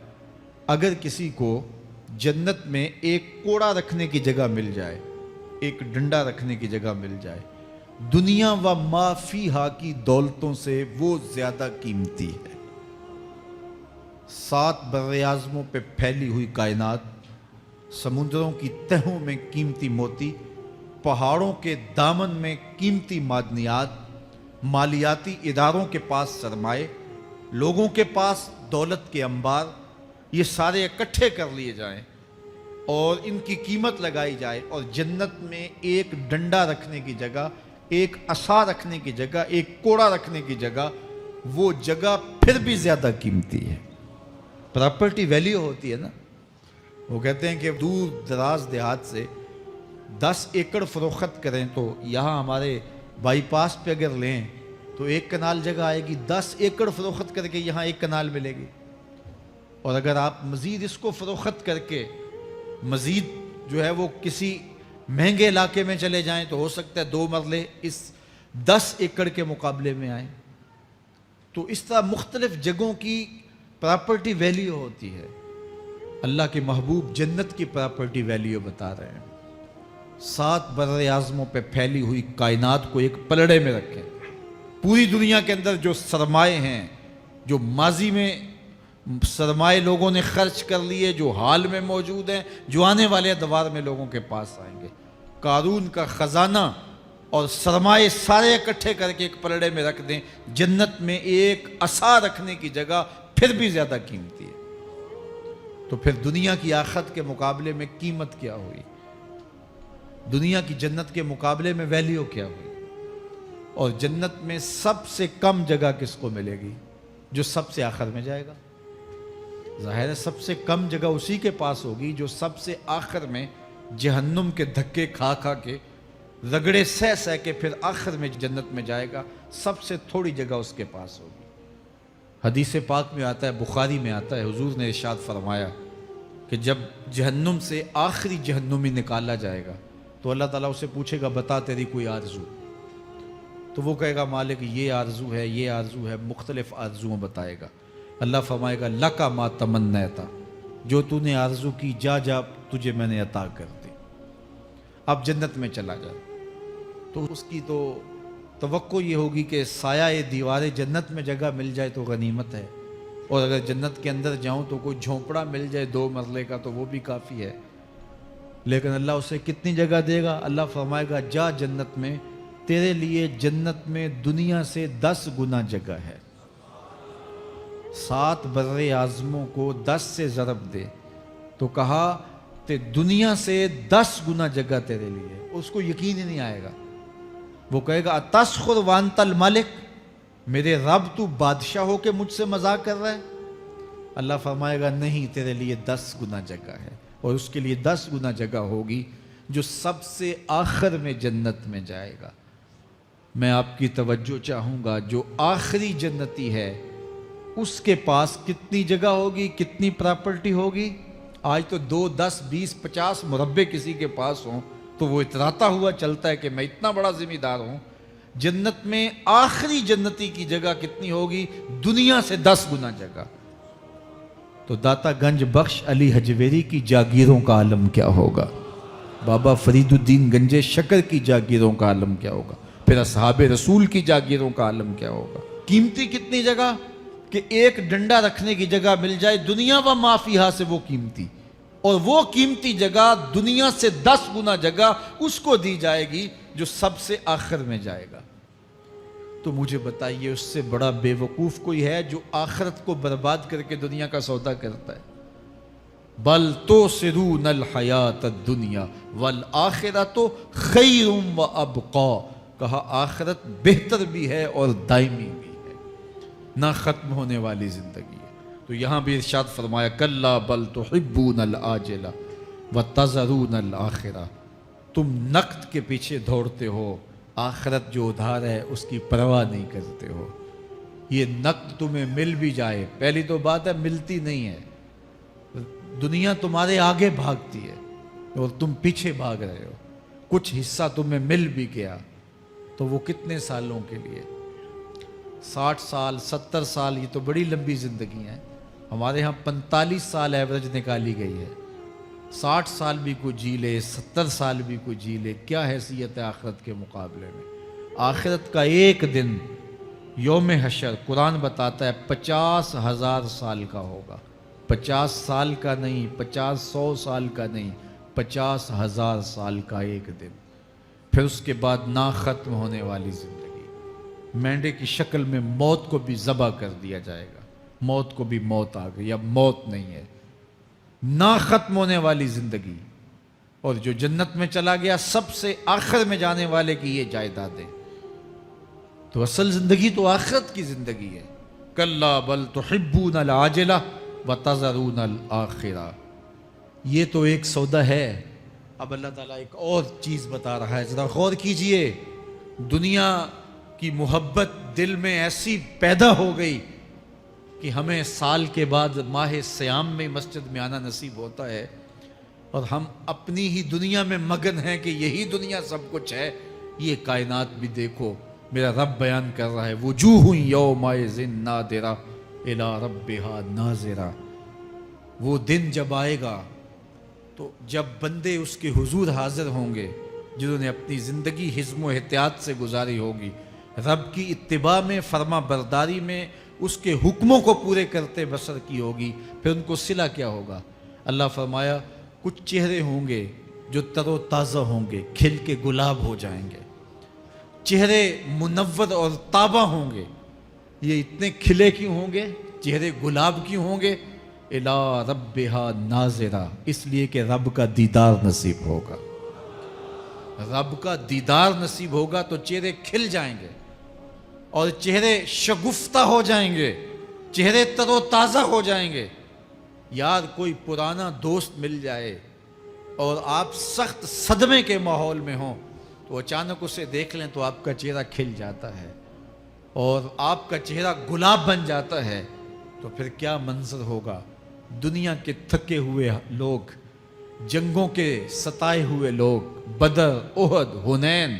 Speaker 1: اگر کسی کو جنت میں ایک کوڑا رکھنے کی جگہ مل جائے، ایک ڈنڈا رکھنے کی جگہ مل جائے، دنیا و ما فیہا کی دولتوں سے وہ زیادہ قیمتی ہے۔ 7 براعظموں پہ پھیلی ہوئی کائنات، سمندروں کی تہوں میں قیمتی موتی، پہاڑوں کے دامن میں قیمتی معدنیات، مالیاتی اداروں کے پاس سرمائے، لوگوں کے پاس دولت کے انبار، یہ سارے اکٹھے کر لیے جائیں اور ان کی قیمت لگائی جائے، اور جنت میں ایک ڈنڈا رکھنے کی جگہ، ایک عصا رکھنے کی جگہ، ایک کوڑا رکھنے کی جگہ، وہ جگہ پھر بھی زیادہ قیمتی ہے۔ پراپرٹی ویلیو ہوتی ہے نا، وہ کہتے ہیں کہ دور دراز دیہات سے 10 ایکڑ فروخت کریں تو یہاں ہمارے بائی پاس پہ اگر لیں تو 1 کنال جگہ آئے گی، 10 ایکڑ فروخت کر کے یہاں 1 کنال ملے گی۔ اور اگر آپ مزید اس کو فروخت کر کے مزید جو ہے وہ کسی مہنگے علاقے میں چلے جائیں تو ہو سکتا ہے 2 مرلے اس 10 ایکڑ کے مقابلے میں آئیں۔ تو اس طرح مختلف جگہوں کی پراپرٹی ویلیو ہوتی ہے۔ اللہ کے محبوب جنت کی پراپرٹی ویلیو بتا رہے ہیں۔ 7 براعظموں پہ پھیلی ہوئی کائنات کو ایک پلڑے میں رکھیں، پوری دنیا کے اندر جو سرمائے ہیں، جو ماضی میں سرمائے لوگوں نے خرچ کر لیے، جو حال میں موجود ہیں، جو آنے والے ادوار میں لوگوں کے پاس آئیں گے، قارون کا خزانہ اور سرمائے سارے اکٹھے کر کے ایک پلڑے میں رکھ دیں، جنت میں ایک عصا رکھنے کی جگہ پھر بھی زیادہ قیمتی ہے۔ تو پھر دنیا کی آخرت کے مقابلے میں قیمت کیا ہوئی؟ دنیا کی جنت کے مقابلے میں ویلیو کیا ہوئی؟ اور جنت میں سب سے کم جگہ کس کو ملے گی؟ جو سب سے آخر میں جائے گا۔ ظاہر ہے سب سے کم جگہ اسی کے پاس ہوگی جو سب سے آخر میں جہنم کے دھکے کھا کھا کے، رگڑے سہ سہ کے پھر آخر میں جنت میں جائے گا۔ سب سے تھوڑی جگہ اس کے پاس ہوگی۔ حدیث پاک میں آتا ہے، بخاری میں آتا ہے، حضور نے ارشاد فرمایا، کہ جب جہنم سے آخری جہنمی نکالا جائے گا تو اللہ تعالیٰ اسے پوچھے گا بتا تیری کوئی آرزو، تو وہ کہے گا مالک یہ آرزو ہے، یہ آرزو ہے، مختلف آرزوؤں بتائے گا۔ اللہ فرمائے گا لکا ما تمنیتا، جو تو نے آرزو کی جا جا تجھے میں نے عطا کر دی، اب جنت میں چلا جا۔ تو اس کی تو توقع یہ ہوگی کہ سایہ دیوار جنت میں جگہ مل جائے تو غنیمت ہے، اور اگر جنت کے اندر جاؤں تو کوئی جھونپڑا مل جائے 2 مرلے کا تو وہ بھی کافی ہے۔ لیکن اللہ اسے کتنی جگہ دے گا؟ اللہ فرمائے گا جا جنت میں، تیرے لیے جنت میں دنیا سے 10 گنا جگہ ہے۔ 7 بر اعظموں کو 10 سے ضرب دے تو کہا کہ دنیا سے 10 گنا جگہ تیرے لیے۔ اس کو یقین ہی نہیں آئے گا، وہ کہے گا اتسخر وانت الملک، میرے رب تو بادشاہ ہو کے مجھ سے مذاق کر رہا ہے؟ اللہ فرمائے گا نہیں، تیرے لیے 10 گنا جگہ ہے، اور اس کے لیے 10 گنا جگہ ہوگی جو سب سے آخر میں جنت میں جائے گا۔ میں آپ کی توجہ چاہوں گا، جو آخری جنتی ہے اس کے پاس کتنی جگہ ہوگی، کتنی پراپرٹی ہوگی؟ آج تو 2 10 20 50 مربع کسی کے پاس ہوں تو وہ اتراتا ہوا چلتا ہے کہ میں اتنا بڑا ذمہ دار ہوں۔ جنت میں آخری جنتی کی جگہ کتنی ہوگی؟ دنیا سے 10 گنا جگہ۔ تو داتا گنج بخش علی حجویری کی جاگیروں کا عالم کیا ہوگا؟ بابا فرید الدین گنج شکر کی جاگیروں کا عالم کیا ہوگا؟ پھر اصحاب رسول کی جاگیروں کا عالم کیا ہوگا؟ قیمتی کتنی جگہ کہ ایک ڈنڈا رکھنے کی جگہ مل جائے، دنیا و ما فیہا سے وہ قیمتی، اور وہ قیمتی جگہ دنیا سے 10 گنا جگہ اس کو دی جائے گی جو سب سے آخر میں جائے گا۔ تو مجھے بتائیے اس سے بڑا بے وقوف کوئی ہے جو آخرت کو برباد کر کے دنیا کا سودا کرتا ہے؟ بل توسرون الحیات الدنیا والآخرۃ خیر و ابقا، کہا آخرت بہتر بھی ہے اور دائمی بھی ہے، نہ ختم ہونے والی زندگی ہے۔ تو یہاں بھی ارشاد فرمایا کلا بل تحبون العاجلہ وتذرون الآخرہ، تم نقد کے پیچھے دوڑتے ہو، آخرت جو ادھار ہے اس کی پرواہ نہیں کرتے ہو۔ یہ نقد تمہیں مل بھی جائے، پہلی تو بات ہے ملتی نہیں ہے، دنیا تمہارے آگے بھاگتی ہے اور تم پیچھے بھاگ رہے ہو۔ کچھ حصہ تمہیں مل بھی گیا تو وہ کتنے سالوں کے لیے؟ 60 سال 70 سال، یہ تو بڑی لمبی زندگی ہیں۔ ہمارے ہاں 45 سال ایوریج نکالی گئی ہے۔ 60 سال بھی کوئی جی لے، 70 سال بھی کوئی جی لے، کیا حیثیت ہے آخرت کے مقابلے میں؟ آخرت کا ایک دن یوم حشر قرآن بتاتا ہے 50,000 سال کا ہوگا۔ 50 سال کا نہیں، 50-100 سال کا نہیں، 50,000 سال کا ایک دن۔ پھر اس کے بعد نہ ختم ہونے والی زندگی، مینڈے کی شکل میں موت کو بھی ذبح کر دیا جائے گا، موت کو بھی موت آ گئی، اب موت نہیں ہے، نہ ختم ہونے والی زندگی۔ اور جو جنت میں چلا گیا سب سے آخر میں جانے والے کی یہ جائیدادیں۔ تو اصل زندگی تو آخرت کی زندگی ہے۔ کلا بل تحبون العاجلہ وتذرون الآخرہ، یہ تو ایک سودا ہے۔ اب اللہ تعالیٰ ایک اور چیز بتا رہا ہے، ذرا غور کیجئے۔ دنیا کی محبت دل میں ایسی پیدا ہو گئی کہ ہمیں سال کے بعد ماہ سیام میں مسجد میں آنا نصیب ہوتا ہے، اور ہم اپنی ہی دنیا میں مگن ہیں کہ یہی دنیا سب کچھ ہے۔ یہ کائنات بھی دیکھو، میرا رب بیان کر رہا ہے وجوہ یومئذ ناظرہ الی ربہا ناظرہ۔ وہ دن جب آئے گا تو جب بندے اس کے حضور حاضر ہوں گے جنہوں نے اپنی زندگی حزم و احتیاط سے گزاری ہوگی، رب کی اتباع میں، فرما برداری میں، اس کے حکموں کو پورے کرتے بسر کی ہوگی، پھر ان کو صلہ کیا ہوگا؟ اللہ فرمایا کچھ چہرے ہوں گے جو تر و تازہ ہوں گے، کھل کے گلاب ہو جائیں گے، چہرے منور اور تابہ ہوں گے۔ یہ اتنے کھلے کیوں ہوں گے، چہرے گلاب کیوں ہوں گے؟ الی ربہا ناظرہ، اس لیے کہ رب کا دیدار نصیب ہوگا۔ رب کا دیدار نصیب ہوگا تو چہرے کھل جائیں گے اور چہرے شگفتہ ہو جائیں گے، چہرے تر و تازہ ہو جائیں گے۔ یار کوئی پرانا دوست مل جائے اور آپ سخت صدمے کے ماحول میں ہوں تو اچانک اسے دیکھ لیں تو آپ کا چہرہ کھل جاتا ہے اور آپ کا چہرہ گلاب بن جاتا ہے، تو پھر کیا منظر ہوگا؟ دنیا کے تھکے ہوئے لوگ، جنگوں کے ستائے ہوئے لوگ، بدر، احد، حنین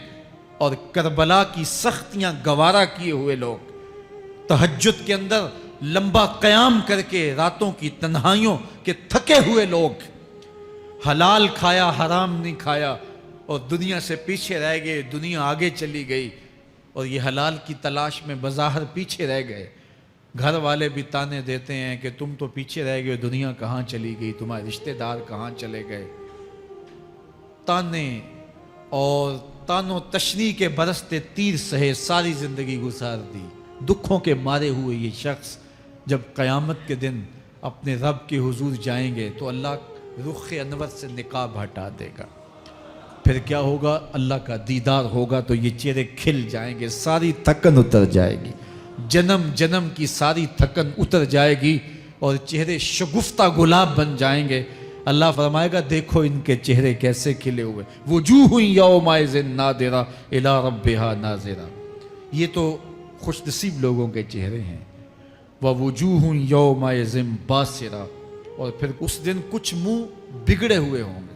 Speaker 1: اور کربلا کی سختیاں گوارا کیے ہوئے لوگ، تہجد کے اندر لمبا قیام کر کے راتوں کی تنہائیوں کے تھکے ہوئے لوگ، حلال کھایا حرام نہیں کھایا اور دنیا سے پیچھے رہ گئے، دنیا آگے چلی گئی اور یہ حلال کی تلاش میں بظاہر پیچھے رہ گئے۔ گھر والے بھی تانے دیتے ہیں کہ تم تو پیچھے رہ گئے، دنیا کہاں چلی گئی، تمہارے رشتہ دار کہاں چلے گئے۔ تانے اور تانوں تشنی کے برستے تیر سہے ساری زندگی گزار دی۔ دکھوں کے مارے ہوئے یہ شخص جب قیامت کے دن اپنے رب کے حضور جائیں گے تو اللہ رخ انور سے نقاب ہٹا دے گا، پھر کیا ہوگا؟ اللہ کا دیدار ہوگا تو یہ چہرے کھل جائیں گے، ساری تھکن اتر جائے گی، جنم جنم کی ساری تھکن اتر جائے گی اور چہرے شگفتہ گلاب بن جائیں گے۔ اللہ فرمائے گا دیکھو ان کے چہرے کیسے کھلے ہوئے، وجوہ یومئذ ناظرہ الی ربہا ناظرہ۔ یہ تو خوش نصیب لوگوں کے چہرے ہیں۔ ووجوہ یومئذ باسرہ، اور پھر اس دن کچھ منہ بگڑے ہوئے ہوں گے۔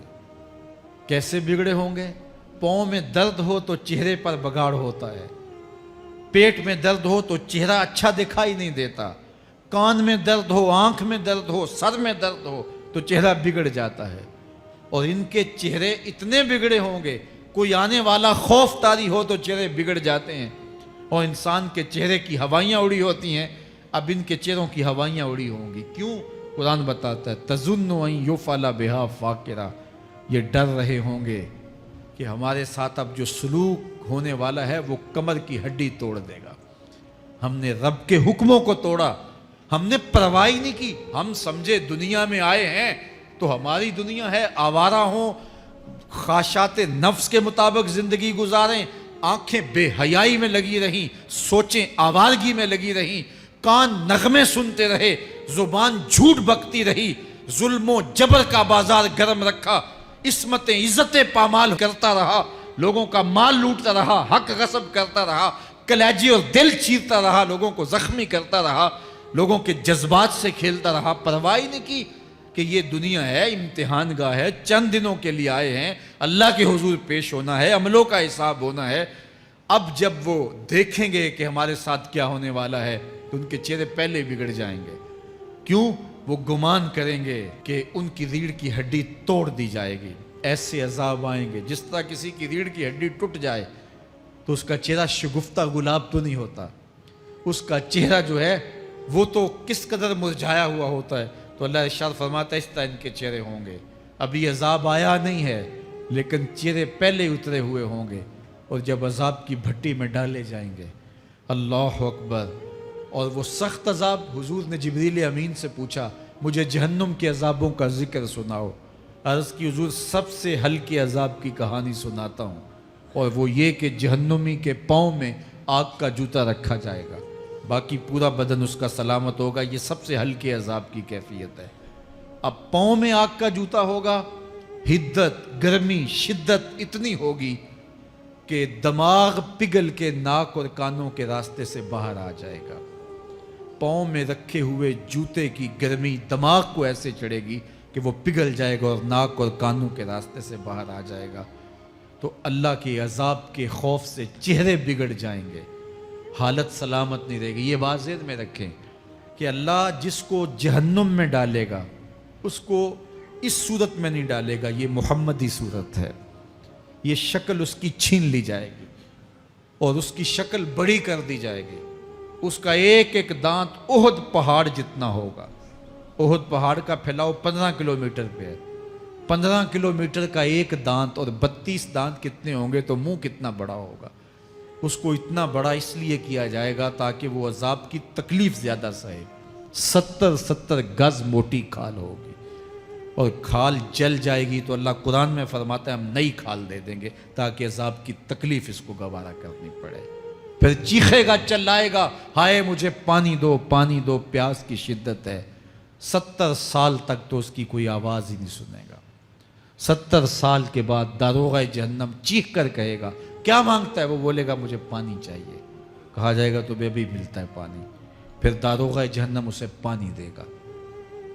Speaker 1: کیسے بگڑے ہوں گے؟ پاؤں میں درد ہو تو چہرے پر بگاڑ ہوتا ہے، پیٹ میں درد ہو تو چہرہ اچھا دکھائی نہیں دیتا، کان میں درد ہو، آنکھ میں درد ہو، سر میں درد ہو تو چہرہ بگڑ جاتا ہے۔ اور ان کے چہرے اتنے بگڑے ہوں گے، کوئی آنے والا خوف طاری ہو تو چہرے بگڑ جاتے ہیں۔ اور انسان کے چہرے کی ہوائیاں اڑی ہوتی ہیں، اب ان کے چہروں کی ہوائیاں اڑی ہوں گی۔ کیوں؟ قرآن بتاتا ہے تظن ان یفعل بہا فاقرہ، یہ ڈر رہے ہوں گے کہ ہمارے ساتھ اب جو سلوک ہونے والا ہے وہ کمر کی ہڈی توڑ دے گا۔ ہم نے رب کے حکموں کو توڑا، ہم نے پرواہ نہیں کی، ہم سمجھے دنیا میں آئے ہیں تو ہماری دنیا ہے، آوارہ ہوں، خواہشات نفس کے مطابق زندگی گزاریں، آنکھیں بے حیائی میں لگی رہیں، سوچیں آوارگی میں لگی رہیں، کان نغمے سنتے رہے، زبان جھوٹ بکتی رہی، ظلم و جبر کا بازار گرم رکھا، عصمتیں عزتیں پامال کرتا رہا، لوگوں کا مال لوٹتا رہا، حق غصب کرتا رہا، کلیجے اور دل چیرتا رہا، لوگوں کو زخمی کرتا رہا، لوگوں کے جذبات سے کھیلتا رہا، پرواہ نہیں کی کہ یہ دنیا ہے، امتحان گاہ ہے، چند دنوں کے لیے آئے ہیں، اللہ کے حضور پیش ہونا ہے، عملوں کا حساب ہونا ہے۔ اب جب وہ دیکھیں گے کہ ہمارے ساتھ کیا ہونے والا ہے تو ان کے چہرے پہلے بگڑ جائیں گے۔ کیوں؟ وہ گمان کریں گے کہ ان کی ریڑھ کی ہڈی توڑ دی جائے گی، ایسے عذاب آئیں گے جس طرح کسی کی ریڑھ کی ہڈی ٹوٹ جائے تو اس کا چہرہ شگفتہ گلاب تو نہیں ہوتا، اس کا چہرہ جو ہے وہ تو کس قدر مرجھایا ہوا ہوتا ہے۔ تو اللہ ارشاد فرماتا ہے اس طرح ان کے چہرے ہوں گے۔ ابھی عذاب آیا نہیں ہے لیکن چہرے پہلے اترے ہوئے ہوں گے، اور جب عذاب کی بھٹی میں ڈالے جائیں گے، اللہ اکبر، اور وہ سخت عذاب، حضور نے جبریل امین سے پوچھا مجھے جہنم کے عذابوں کا ذکر سناؤ۔ عرض کی حضور سب سے ہلکے عذاب کی کہانی سناتا ہوں، اور وہ یہ کہ جہنمی کے پاؤں میں آگ کا جوتا رکھا جائے گا، باقی پورا بدن اس کا سلامت ہوگا۔ یہ سب سے ہلکے عذاب کی کیفیت ہے۔ اب پاؤں میں آگ کا جوتا ہوگا، حدت، گرمی، شدت اتنی ہوگی کہ دماغ پگھل کے ناک اور کانوں کے راستے سے باہر آ جائے گا۔ پاؤں میں رکھے ہوئے جوتے کی گرمی دماغ کو ایسے چڑھے گی کہ وہ پگھل جائے گا اور ناک اور کانوں کے راستے سے باہر آ جائے گا۔ تو اللہ کے عذاب کے خوف سے چہرے بگڑ جائیں گے، حالت سلامت نہیں رہے گی۔ یہ بات ذہن میں رکھیں کہ اللہ جس کو جہنم میں ڈالے گا اس کو اس صورت میں نہیں ڈالے گا، یہ محمدی صورت ہے، یہ شکل اس کی چھین لی جائے گی اور اس کی شکل بڑی کر دی جائے گی۔ اس کا ایک ایک دانت احد پہاڑ جتنا ہوگا۔ احد پہاڑ کا پھیلاؤ 15 کلومیٹر پہ ہے، 15 کلومیٹر کا ایک دانت اور 32 دانت کتنے ہوں گے تو منہ کتنا بڑا ہوگا۔ اس کو اتنا بڑا اس لیے کیا جائے گا تاکہ وہ عذاب کی تکلیف زیادہ سہے۔ 70 گز موٹی کھال ہوگی اور کھال جل جائے گی تو اللہ قرآن میں فرماتا ہے ہم نئی کھال دے دیں گے تاکہ عذاب کی تکلیف اس کو گوارا کرنی پڑے۔ پھر چیخے گا، چلائے گا، ہائے مجھے پانی دو، پانی دو، پیاس کی شدت ہے۔ 70 سال تک تو اس کی کوئی آواز ہی نہیں سنے گا۔ 70 سال کے بعد داروغہ جہنم چیخ کر کہے گا کیا مانگتا ہے؟ وہ بولے گا مجھے پانی چاہیے۔ کہا جائے گا تو بے بھی ملتا ہے پانی۔ پھر داروغہ جہنم اسے پانی دے گا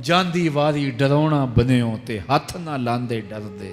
Speaker 1: ਜਾਂਦੀ ਵਾਰੀ ਡਰਾਉਣਾ ਬਨਿਓ ਤੇ ਹੱਥ ਨਾ ਲਾਂਦੇ ਡਰਦੇ,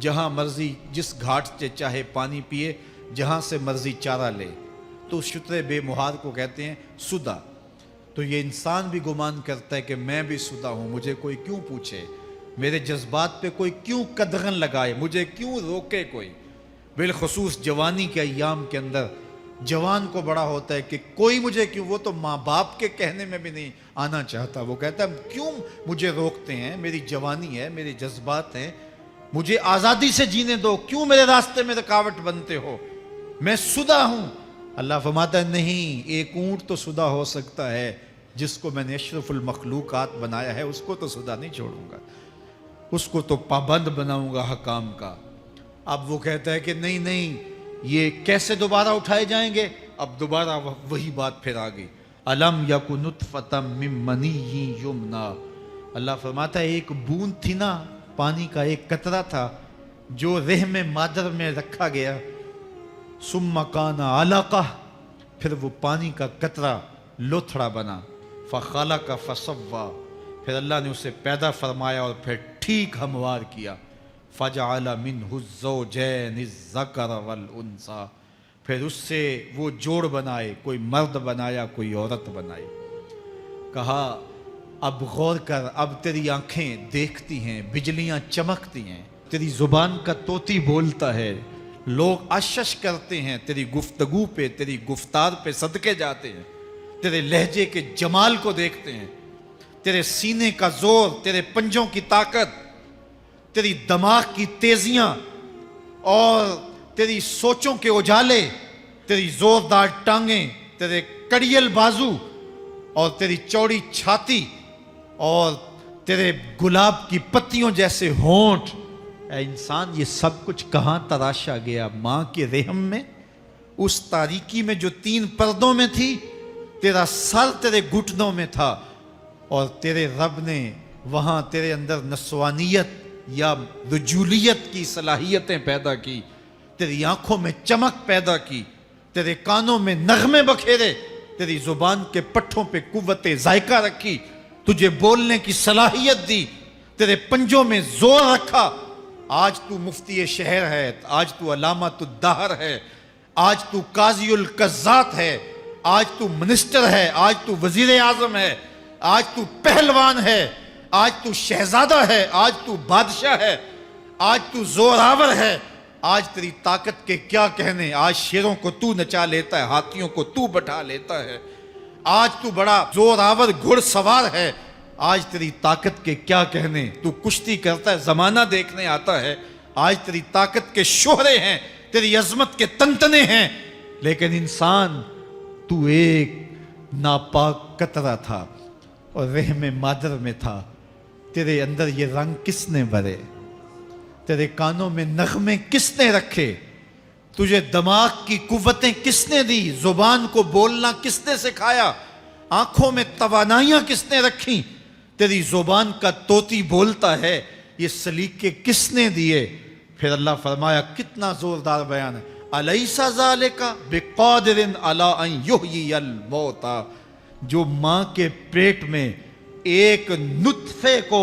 Speaker 1: جہاں مرضی جس گھاٹ سے چاہے پانی پیے، جہاں سے مرضی چارہ لے، تو شتر بے مہار کو کہتے ہیں سدا۔ تو یہ انسان بھی گمان کرتا ہے کہ میں بھی سدا ہوں، مجھے کوئی کیوں پوچھے، میرے جذبات پہ کوئی کیوں قدغن لگائے، مجھے کیوں روکے کوئی۔ بالخصوص جوانی کے ایام کے اندر جوان کو بڑا ہوتا ہے کہ کوئی مجھے کیوں، وہ تو ماں باپ کے کہنے میں بھی نہیں آنا چاہتا، وہ کہتا ہے کیوں مجھے روکتے ہیں، میری جوانی ہے، میرے جذبات ہیں، مجھے آزادی سے جینے دو، کیوں میرے راستے میں رکاوٹ بنتے ہو، میں سدا ہوں۔ اللہ فرماتا ہے نہیں، ایک اونٹ تو سدا ہو سکتا ہے، جس کو میں نے اشرف المخلوقات بنایا ہے اس کو تو سدا نہیں چھوڑوں گا، اس کو تو پابند بناؤں گا حکام کا۔ اب وہ کہتا ہے کہ نہیں نہیں، یہ کیسے دوبارہ اٹھائے جائیں گے؟ اب دوبارہ وہی بات پھر آ گئی، الم یک نطفۃ من منی یمنا۔ اللہ فرماتا ہے ایک بوند تھی نا، پانی کا ایک قطرہ تھا جو رحم مادر میں رکھا گیا، ثم کان علقہ، پھر وہ پانی کا قطرہ لوتھڑا بنا، فخلق فسوی، پھر اللہ نے اسے پیدا فرمایا اور پھر ٹھیک ہموار کیا، فجعل منہ الزوجین الذکر والانثی، پھر اس سے وہ جوڑ بنائے، کوئی مرد بنایا کوئی عورت بنائی۔ کہا اب غور کر، اب تیری آنکھیں دیکھتی ہیں، بجلیاں چمکتی ہیں، تیری زبان کا طوطی بولتا ہے، لوگ اشش کرتے ہیں تیری گفتگو پہ، تیری گفتار پہ صدقے جاتے ہیں، تیرے لہجے کے جمال کو دیکھتے ہیں، تیرے سینے کا زور، تیرے پنجوں کی طاقت، تیری دماغ کی تیزیاں اور تیری سوچوں کے اجالے، تیری زوردار ٹانگیں، تیرے کڑیل بازو اور تیری چوڑی چھاتی اور تیرے گلاب کی پتیوں جیسے ہونٹ۔ اے انسان، یہ سب کچھ کہاں تراشا گیا؟ ماں کے رحم میں، اس تاریکی میں جو 3 پردوں میں تھی، تیرا سر تیرے گھٹنوں میں تھا، اور تیرے رب نے وہاں تیرے اندر نسوانیت یا رجولیت کی صلاحیتیں پیدا کی، تیری آنکھوں میں چمک پیدا کی، تیرے کانوں میں نغمے بکھیرے، تیری زبان کے پٹھوں پہ قوت ذائقہ رکھی، تجھے بولنے کی صلاحیت دی، تیرے پنجوں میں زور رکھا۔ آج تو مفتی شہر ہے، آج تو علامۃ الدہر ہے، آج تو قاضی القضات ہے، آج تو منسٹر ہے، آج تو وزیر اعظم ہے، آج تو پہلوان ہے، آج تو شہزادہ ہے، آج تو بادشاہ ہے، آج تو زوراور ہے، آج تیری طاقت کے کیا کہنے، آج شیروں کو تو نچا لیتا ہے، ہاتھیوں کو تو بٹھا لیتا ہے، آج تو بڑا زوراور گھڑ سوار ہے، آج تیری طاقت کے کیا کہنے، تو کشتی کرتا ہے، زمانہ دیکھنے آتا ہے، آج تیری طاقت کے شہرے ہیں، تیری عظمت کے تنتنے ہیں، لیکن انسان تو ایک ناپاک قطرہ تھا اور رحم مادر میں تھا، تیرے اندر یہ رنگ کس نے بھرے، تیرے کانوں میں نغمے کس نے رکھے، تجھے دماغ کی قوتیں کس نے دی، زبان کو بولنا کس نے سکھایا، آنکھوں میں توانائیاں کس نے رکھی، تیری زبان کا طوطی بولتا ہے، یہ سلیقے کس نے دیے؟ پھر اللہ فرمایا، کتنا زوردار بیان ہے، الیس ذالک بقادر علی ان یحیی الموتیٰ، جو ماں کے پیٹ میں ایک نطفے کو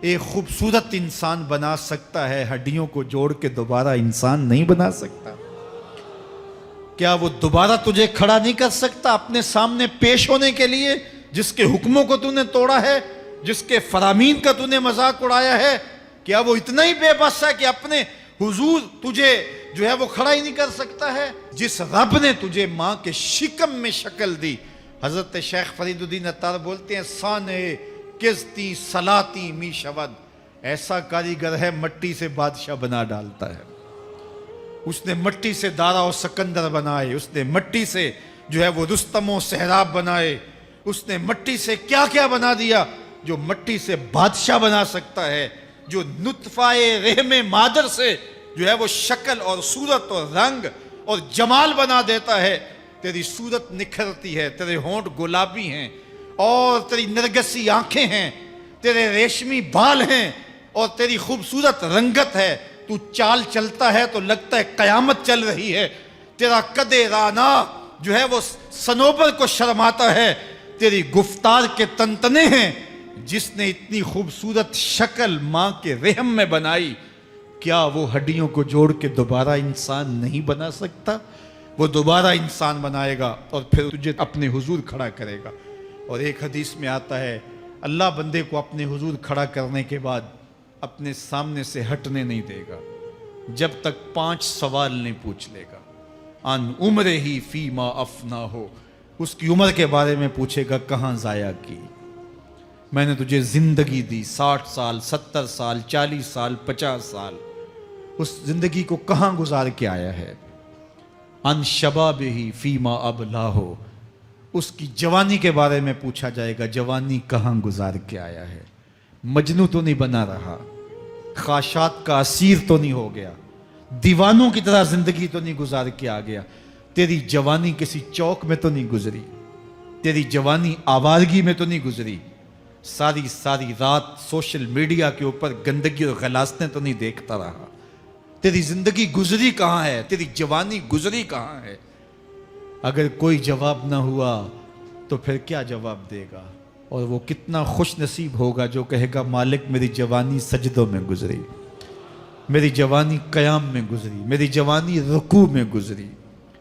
Speaker 1: ایک خوبصورت انسان بنا سکتا ہے، ہڈیوں کو جوڑ کے دوبارہ انسان نہیں بنا سکتا؟ کیا وہ دوبارہ تجھے کھڑا نہیں کر سکتا اپنے سامنے پیش ہونے کے لیے، جس کے حکموں کو تو نے توڑا ہے، جس کے فرامین کا تو نے مذاق اڑایا ہے؟ کیا وہ اتنا ہی بے بس ہے کہ اپنے حضور تجھے جو ہے وہ کھڑا ہی نہیں کر سکتا ہے؟ جس رب نے تجھے ماں کے شکم میں شکل دی، حضرت شیخ فرید الدین عطار بولتے ہیں، سانے کزتی سلاتی می شود، ایسا کاریگر ہے مٹی سے بادشاہ بنا ڈالتا ہے۔ اس نے مٹی سے دارا و سکندر بنائے، اس نے مٹی سے جو ہے وہ رستم و سہراب بنائے، اس نے مٹی سے کیا کیا بنا دیا، جو مٹی سے بادشاہ بنا سکتا ہے، جو نطفہ رحم مادر سے جو ہے وہ شکل اور صورت اور رنگ اور جمال بنا دیتا ہے۔ تیری صورت نکھرتی ہے، تیرے ہونٹ گلابی ہیں اور تیری نرگسی آنکھیں ہیں، تیرے ریشمی بال ہیں اور تیری خوبصورت رنگت ہے، تو چال چلتا ہے تو لگتا ہے قیامت چل رہی ہے، تیرا قد رانا جو ہے وہ صنوبر کو شرماتا ہے، تیری گفتار کے تنتنے ہیں۔ جس نے اتنی خوبصورت شکل ماں کے رحم میں بنائی، کیا وہ ہڈیوں کو جوڑ کے دوبارہ انسان نہیں بنا سکتا؟ وہ دوبارہ انسان بنائے گا اور پھر تجھے اپنے حضور کھڑا کرے گا۔ اور ایک حدیث میں آتا ہے اللہ بندے کو اپنے حضور کھڑا کرنے کے بعد اپنے سامنے سے ہٹنے نہیں دے گا جب تک 5 سوال نہیں پوچھ لے گا۔ ان عمر ہی فیما افنا ہو، اس کی عمر کے بارے میں پوچھے گا کہاں ضائع کی؟ میں نے تجھے زندگی دی 60 سال 70 سال 40 سال 50 سال، اس زندگی کو کہاں گزار کے آیا ہے؟ ان شباب ہی فیما ابلا ہو، اس کی جوانی کے بارے میں پوچھا جائے گا جوانی کہاں گزار کے آیا ہے؟ مجنوں تو نہیں بنا رہا، خواہشات کا اسیر تو نہیں ہو گیا، دیوانوں کی طرح زندگی تو نہیں گزار کے آ گیا؟ تیری جوانی کسی چوک میں تو نہیں گزری، تیری جوانی آوارگی میں تو نہیں گزری، ساری رات سوشل میڈیا کے اوپر گندگی اور غلاستیں تو نہیں دیکھتا رہا؟ تیری زندگی گزری کہاں ہے؟ تیری جوانی گزری کہاں ہے؟ اگر کوئی جواب نہ ہوا تو پھر کیا جواب دے گا؟ اور وہ کتنا خوش نصیب ہوگا جو کہے گا مالک میری جوانی سجدوں میں گزری، میری جوانی قیام میں گزری، میری جوانی رکوع میں گزری۔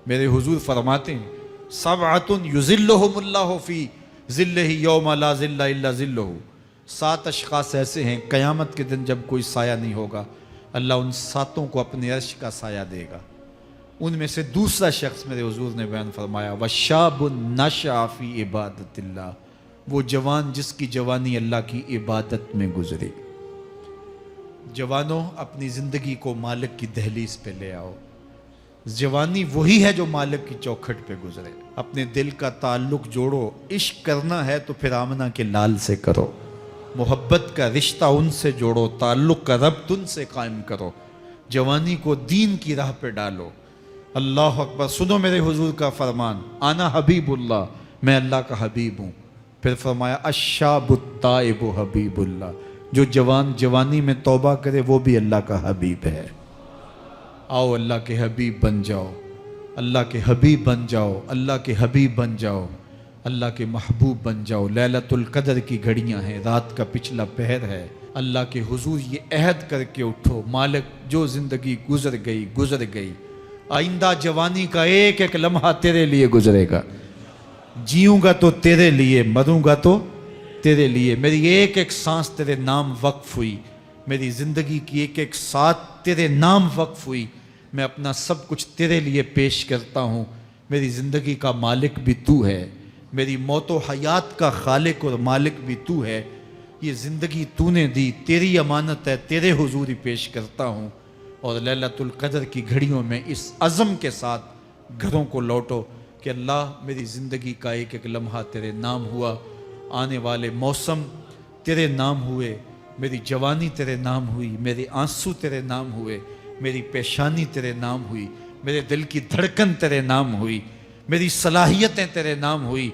Speaker 1: میرے حضور فرماتے ہیں سبعۃ یظلھم اللہ فی ظلہ یوم لا ظل الا ظلہ، 7 اشخاص ایسے ہیں قیامت کے دن جب کوئی سایہ نہیں ہوگا، اللہ ان 7 کو اپنے عرش کا سایہ دے گا۔ ان میں سے دوسرا شخص میرے حضور نے بیان فرمایا وشاب نشأ فی عبادت اللہ، وہ جوان جس کی جوانی اللہ کی عبادت میں گزری۔ جوانوں اپنی زندگی کو مالک کی دہلیز پہ لے آؤ۔ جوانی وہی ہے جو مالک کی چوکھٹ پہ گزرے۔ اپنے دل کا تعلق جوڑو، عشق کرنا ہے تو پھر آمنہ کے لال سے کرو، محبت کا رشتہ ان سے جوڑو، تعلق کا ربط ان سے قائم کرو، جوانی کو دین کی راہ پہ ڈالو۔ اللہ اکبر، سنو میرے حضور کا فرمان، انا حبیب اللہ، میں اللہ کا حبیب ہوں۔ پھر فرمایا الشاب التائب حبیب اللہ، جو جوان جوانی میں توبہ کرے وہ بھی اللہ کا حبیب ہے۔ آؤ اللہ کے حبیب بن جاؤ، اللہ کے حبیب بن جاؤ، اللہ کے حبیب بن جاؤ، اللہ کے محبوب بن جاؤ۔ لیلۃ القدر کی گھڑیاں ہیں، رات کا پچھلا پہر ہے، اللہ کے حضور یہ عہد کر کے اٹھو مالک جو زندگی گزر گئی، آئندہ جوانی کا ایک ایک لمحہ تیرے لیے گزرے گا، جیوں گا تو تیرے لیے، مروں گا تو تیرے لیے۔ میری ایک ایک سانس تیرے نام وقف ہوئی، میری زندگی کی ایک ایک ساتھ تیرے نام وقف ہوئی، میں اپنا سب کچھ تیرے لیے پیش کرتا ہوں۔ میری زندگی کا مالک بھی تو ہے، میری موت و حیات کا خالق اور مالک بھی تو ہے، یہ زندگی تو نے دی، تیری امانت ہے، تیرے حضور ہی پیش کرتا ہوں۔ اور لیلۃ القدر کی گھڑیوں میں اس عزم کے ساتھ گھروں کو لوٹو کہ اللہ میری زندگی کا ایک ایک لمحہ تیرے نام ہوا، آنے والے موسم تیرے نام ہوئے، میری جوانی تیرے نام ہوئی، میرے آنسو تیرے نام ہوئے، میری پیشانی تیرے نام ہوئی، میرے دل کی دھڑکن تیرے نام ہوئی، میری صلاحیتیں تیرے نام ہوئی،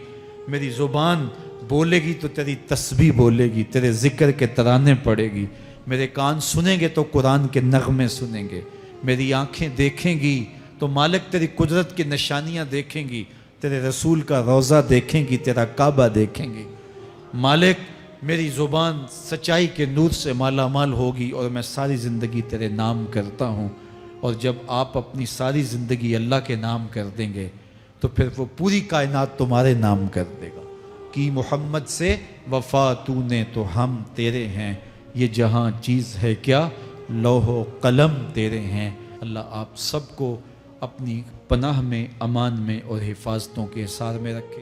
Speaker 1: میری زبان بولے گی تو تیری تسبیح بولے گی، تیرے ذکر کے ترانے پڑے گی، میرے کان سنیں گے تو قرآن کے نغمے سنیں گے، میری آنکھیں دیکھیں گی تو مالک تیری قدرت کی نشانیاں دیکھیں گی، تیرے رسول کا روضہ دیکھیں گی، تیرا کعبہ دیکھیں گی۔ مالک میری زبان سچائی کے نور سے مالا مال ہوگی اور میں ساری زندگی تیرے نام کرتا ہوں۔ اور جب آپ اپنی ساری زندگی اللہ کے نام کر دیں گے تو پھر وہ پوری کائنات تمہارے نام کر دے گا۔ کی محمد سے وفا تو نے تو ہم تیرے ہیں، یہ جہاں چیز ہے کیا لوح و قلم تیرے ہیں۔ اللہ آپ سب کو اپنی پناہ میں، امان میں اور حفاظتوں کے حصار میں رکھے۔